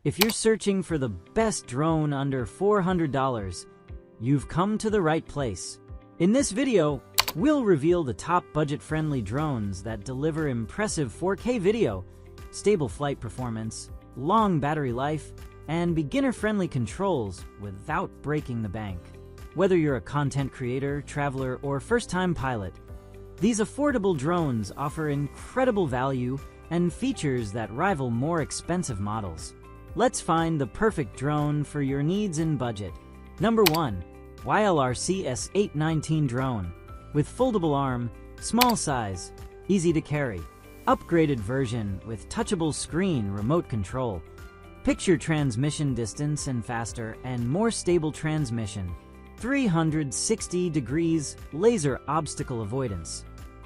If you're searching for the best drone under $400, you've come to the right place. In this video, we'll reveal the top budget-friendly drones that deliver impressive 4K video, stable flight performance, long battery life, and beginner-friendly controls without breaking the bank. Whether you're a content creator, traveler, or first-time pilot, these affordable drones offer incredible value and features that rival more expensive models. Let's find the perfect drone for your needs and budget. Number 1. YLRC S819 drone. With foldable arm, small size, easy to carry. Upgraded version with touchable screen remote control. Picture transmission distance and faster and more stable transmission. 360 degrees laser obstacle avoidance.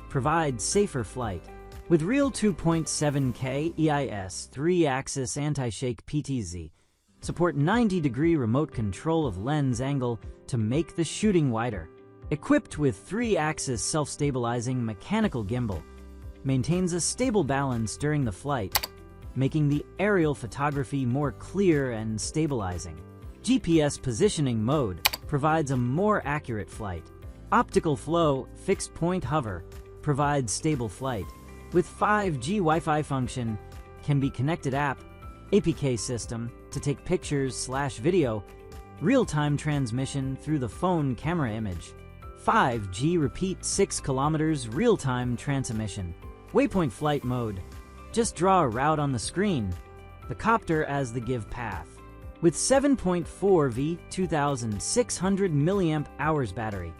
Provide safer flight. With real 2.7K EIS 3-axis anti-shake PTZ, support 90-degree remote control of lens angle to make the shooting wider. Equipped with 3-axis self-stabilizing mechanical gimbal, maintains a stable balance during the flight, making the aerial photography more clear and stabilizing. GPS positioning mode provides a more accurate flight. Optical flow fixed point hover provides stable flight. With 5G Wi-Fi function, can be connected app, APK system to take pictures/video, real-time transmission through the phone camera image, 5G repeat 6 kilometers real-time transmission, waypoint flight mode, just draw a route on the screen, the copter as the give path. With 7.4 V 2600 mAh battery,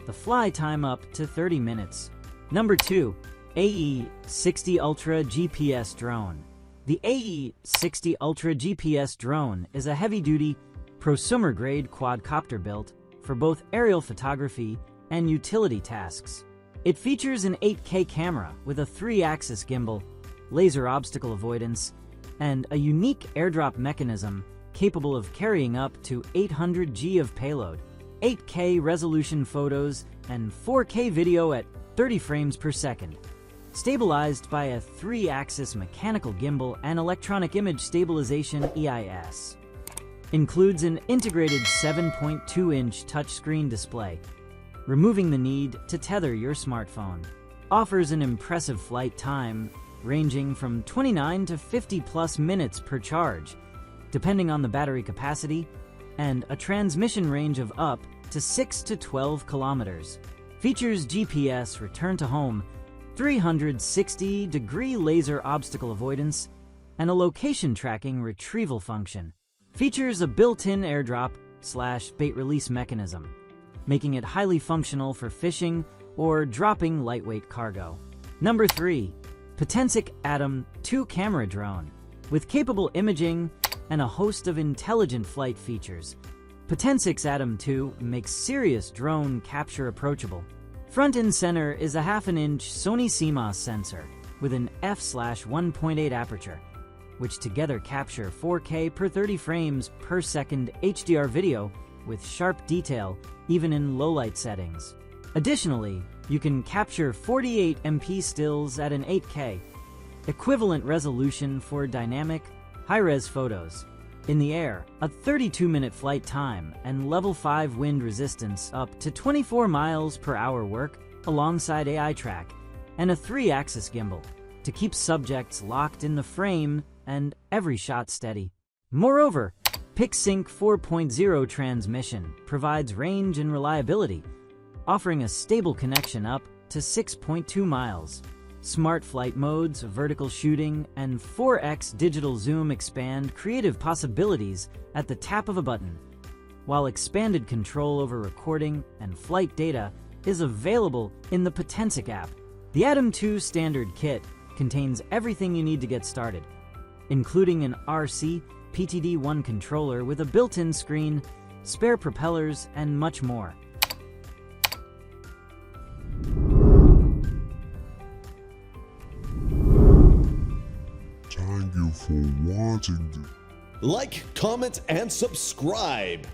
the fly time up to 30 minutes. Number 2. AE-60 Ultra GPS drone. The AE-60 Ultra GPS drone is a heavy-duty, prosumer-grade quadcopter built for both aerial photography and utility tasks. It features an 8K camera with a 3-axis gimbal, laser obstacle avoidance, and a unique airdrop mechanism capable of carrying up to 800 G of payload, 8K resolution photos, and 4K video at 30 frames per second. Stabilized by a 3-axis mechanical gimbal and electronic image stabilization EIS. Includes an integrated 7.2-inch touchscreen display, removing the need to tether your smartphone. Offers an impressive flight time, ranging from 29 to 50+ minutes per charge, depending on the battery capacity, and a transmission range of up to 6 to 12 kilometers. Features GPS return to home, 360-degree laser obstacle avoidance, and a location tracking retrieval function. Features a built-in airdrop/bait release mechanism, making it highly functional for fishing or dropping lightweight cargo. Number 3. Potensic Atom 2 camera drone. With capable imaging and a host of intelligent flight features, Potensic's Atom 2 makes serious drone capture approachable. Front and center is a 1/2-inch Sony CMOS sensor with an f/1.8 aperture, which together capture 4K per 30 frames per second HDR video with sharp detail even in low-light settings. Additionally, you can capture 48 MP stills at an 8K, equivalent resolution for dynamic, high-res photos. In the air, a 32-minute flight time and level 5 wind resistance up to 24 miles per hour work alongside AI track and a 3-axis gimbal to keep subjects locked in the frame and every shot steady. Moreover, PicSync 4.0 transmission provides range and reliability, offering a stable connection up to 6.2 miles. Smart flight modes, vertical shooting, and 4x digital zoom expand creative possibilities at the tap of a button, while expanded control over recording and flight data is available in the Potensic app. The Atom 2 standard kit contains everything you need to get started, including an RC PTD1 controller with a built-in screen, spare propellers, and much more. Thank you for watching. Like, comment, and subscribe.